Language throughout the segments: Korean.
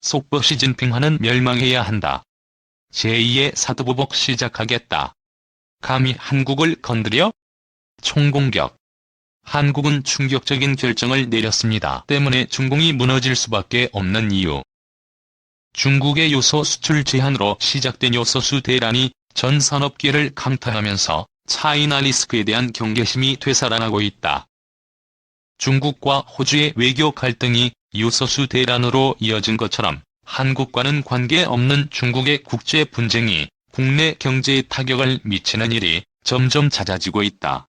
속보 시진핑하는 멸망해야 한다. 제2의 사드보복 시작하겠다. 감히 한국을 건드려? 총공격. 한국은 충격적인 결정을 내렸습니다. 때문에 중공이 무너질 수밖에 없는 이유. 중국의 요소 수출 제한으로 시작된 요소수 대란이 전 산업계를 강타하면서 차이나 리스크에 대한 경계심이 되살아나고 있다. 중국과 호주의 외교 갈등이 요소수 대란으로 이어진 것처럼 한국과는 관계없는 중국의 국제 분쟁이 국내 경제에 타격을 미치는 일이 점점 잦아지고 있다.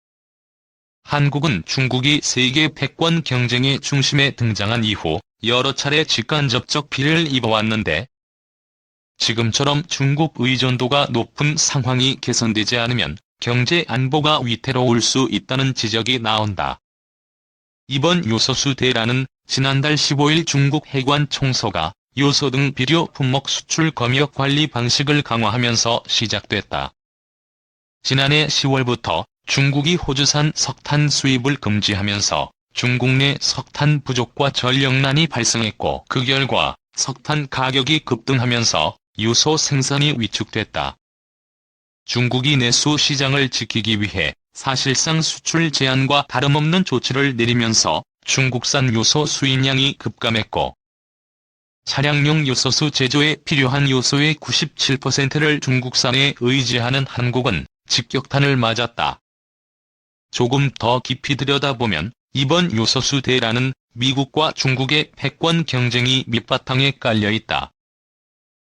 한국은 중국이 세계 패권 경쟁의 중심에 등장한 이후 여러 차례 직간접적 피해를 입어왔는데 지금처럼 중국 의존도가 높은 상황이 개선되지 않으면 경제 안보가 위태로울 수 있다는 지적이 나온다. 이번 요소수 대란은 지난달 15일 중국 해관 총서가 요소 등 비료 품목 수출 검역 관리 방식을 강화하면서 시작됐다. 지난해 10월부터 중국이 호주산 석탄 수입을 금지하면서 중국 내 석탄 부족과 전력난이 발생했고 그 결과 석탄 가격이 급등하면서 요소 생산이 위축됐다. 중국이 내수 시장을 지키기 위해 사실상 수출 제한과 다름없는 조치를 내리면서 중국산 요소 수입량이 급감했고 차량용 요소수 제조에 필요한 요소의 97%를 중국산에 의지하는 한국은 직격탄을 맞았다. 조금 더 깊이 들여다보면 이번 요소수 대란은 미국과 중국의 패권 경쟁이 밑바탕에 깔려있다.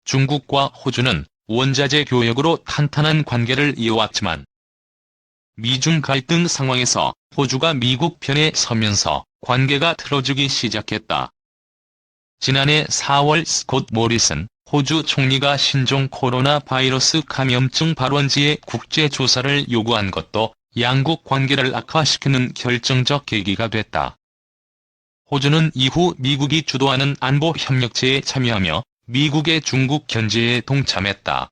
중국과 호주는 원자재 교역으로 탄탄한 관계를 이어왔지만 미중 갈등 상황에서 호주가 미국 편에 서면서 관계가 틀어지기 시작했다. 지난해 4월 스콧 모리슨 호주 총리가 신종 코로나 바이러스 감염증 발원지의 국제조사를 요구한 것도 양국 관계를 악화시키는 결정적 계기가 됐다. 호주는 이후 미국이 주도하는 안보협력체에 참여하며 미국의 중국 견제에 동참했다.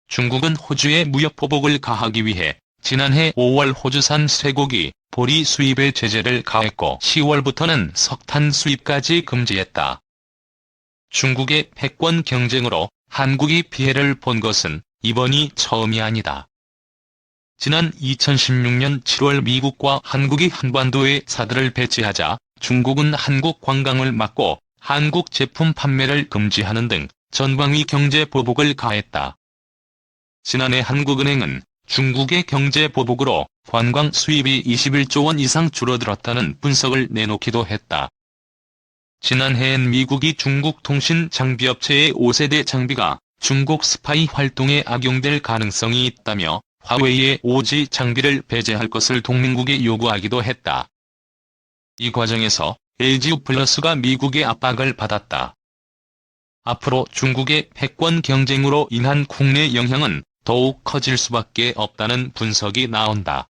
중국은 호주의 무역보복을 가하기 위해 지난해 5월 호주산 쇠고기, 보리 수입에 제재를 가했고 10월부터는 석탄 수입까지 금지했다. 중국의 패권 경쟁으로 한국이 피해를 본 것은 이번이 처음이 아니다. 지난 2016년 7월 미국과 한국이 한반도에 사드를 배치하자 중국은 한국 관광을 막고 한국 제품 판매를 금지하는 등 전방위 경제 보복을 가했다. 지난해 한국은행은 중국의 경제 보복으로 관광 수입이 21조 원 이상 줄어들었다는 분석을 내놓기도 했다. 지난해엔 미국이 중국 통신 장비업체의 5세대 장비가 중국 스파이 활동에 악용될 가능성이 있다며 화웨이의 5G 장비를 배제할 것을 동맹국에 요구하기도 했다. 이 과정에서 LG우플러스가 미국의 압박을 받았다. 앞으로 중국의 패권 경쟁으로 인한 국내 영향은 더욱 커질 수밖에 없다는 분석이 나온다.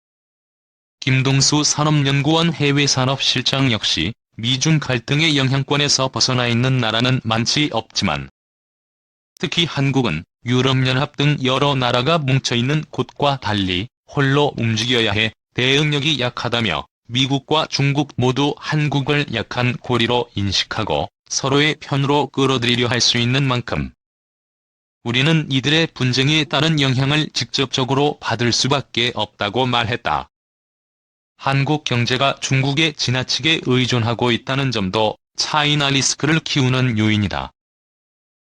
김동수 산업연구원 해외산업실장 역시 미중 갈등의 영향권에서 벗어나 있는 나라는 많지 없지만 특히 한국은 유럽연합 등 여러 나라가 뭉쳐있는 곳과 달리 홀로 움직여야 해 대응력이 약하다며 미국과 중국 모두 한국을 약한 고리로 인식하고 서로의 편으로 끌어들이려 할 수 있는 만큼 우리는 이들의 분쟁에 따른 영향을 직접적으로 받을 수밖에 없다고 말했다. 한국 경제가 중국에 지나치게 의존하고 있다는 점도 차이나 리스크를 키우는 요인이다.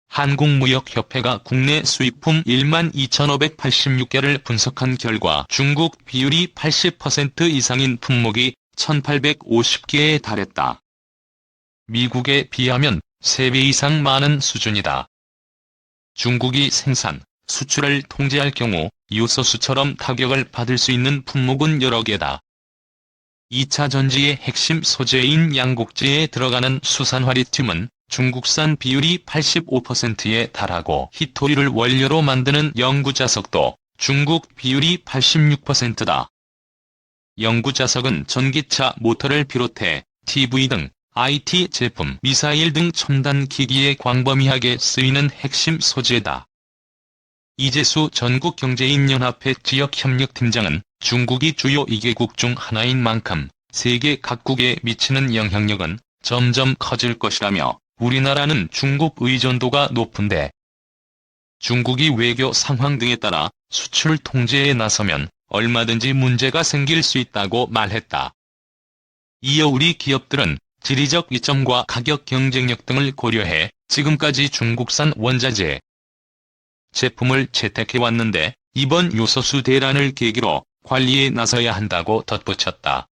한국무역협회가 국내 수입품 12,586개를 분석한 결과 중국 비율이 80% 이상인 품목이 1,850개에 달했다. 미국에 비하면 3배 이상 많은 수준이다. 중국이 생산, 수출을 통제할 경우 요소수처럼 타격을 받을 수 있는 품목은 여러 개다. 2차 전지의 핵심 소재인 양곡재에 들어가는 수산화 리튬은 중국산 비율이 85%에 달하고 히토리를 원료로 만드는 영구자석도 중국 비율이 86%다. 영구자석은 전기차 모터를 비롯해 TV 등 IT 제품, 미사일 등 첨단 기기에 광범위하게 쓰이는 핵심 소재다. 이재수 전국경제인연합회 지역협력팀장은 중국이 주요 2개국 중 하나인 만큼 세계 각국에 미치는 영향력은 점점 커질 것이라며 우리나라는 중국 의존도가 높은데 중국이 외교 상황 등에 따라 수출 통제에 나서면 얼마든지 문제가 생길 수 있다고 말했다. 이어 우리 기업들은 지리적 이점과 가격 경쟁력 등을 고려해 지금까지 중국산 원자재 제품을 채택해왔는데 이번 요소수 대란을 계기로 관리에 나서야 한다고 덧붙였다.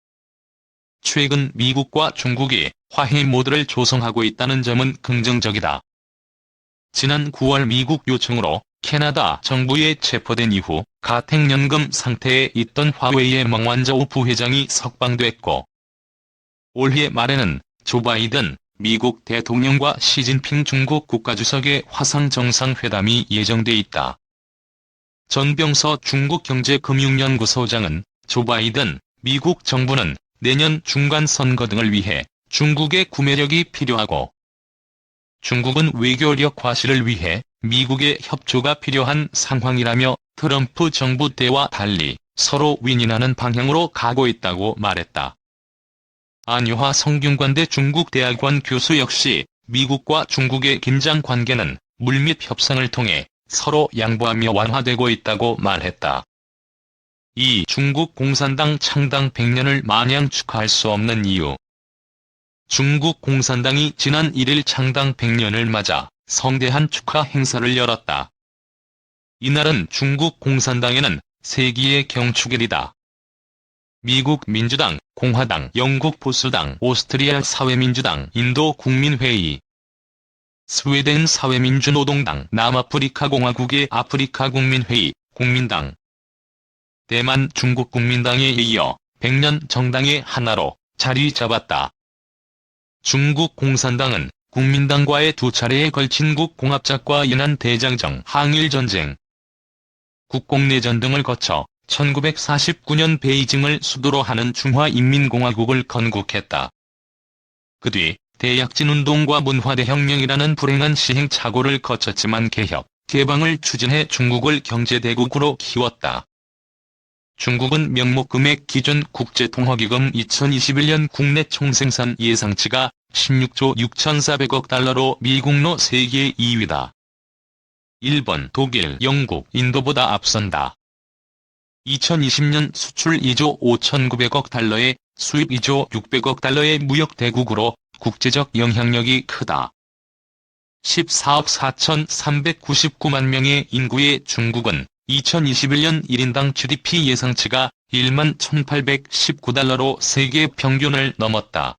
최근 미국과 중국이 화해 모드를 조성하고 있다는 점은 긍정적이다. 지난 9월 미국 요청으로 캐나다 정부에 체포된 이후 가택연금 상태에 있던 화웨이의 망완자오 부회장이 석방됐고 올해 말에는 조 바이든 미국 대통령과 시진핑 중국 국가주석의 화상 정상회담이 예정돼 있다. 전병서 중국경제금융연구소장은 조 바이든 미국 정부는 내년 중간선거 등을 위해 중국의 구매력이 필요하고 중국은 외교력 과시를 위해 미국의 협조가 필요한 상황이라며 트럼프 정부 때와 달리 서로 윈윈하는 방향으로 가고 있다고 말했다. 안유화 성균관대 중국대학원 교수 역시 미국과 중국의 긴장 관계는 물밑 협상을 통해 서로 양보하며 완화되고 있다고 말했다. 이 중국 공산당 창당 100년을 마냥 축하할 수 없는 이유. 중국 공산당이 지난 1일 창당 100년을 맞아 성대한 축하 행사를 열었다. 이날은 중국 공산당에는 세기의 경축일이다. 미국 민주당, 공화당, 영국 보수당, 오스트리아 사회민주당, 인도 국민회의, 스웨덴 사회민주노동당, 남아프리카 공화국의 아프리카 국민회의, 국민당, 대만 중국국민당에 이어 100년 정당의 하나로 자리 잡았다. 중국 공산당은 국민당과의 두 차례에 걸친 국공합작과 인한 대장정, 항일전쟁, 국공내전 등을 거쳐 1949년 베이징을 수도로 하는 중화인민공화국을 건국했다. 그 뒤 대약진운동과 문화대혁명이라는 불행한 시행착오를 거쳤지만 개혁, 개방을 추진해 중국을 경제대국으로 키웠다. 중국은 명목금액 기준 국제통화기금 2021년 국내 총생산 예상치가 16조 6,400억 달러로 미국로 세계 2위다. 일본, 독일, 영국, 인도보다 앞선다. 2020년 수출 2조 5,900억 달러에 수입 2조 600억 달러의 무역대국으로 국제적 영향력이 크다. 14억 4,399만 명의 인구의 중국은 2021년 1인당 GDP 예상치가 11,819달러로 세계 평균을 넘었다.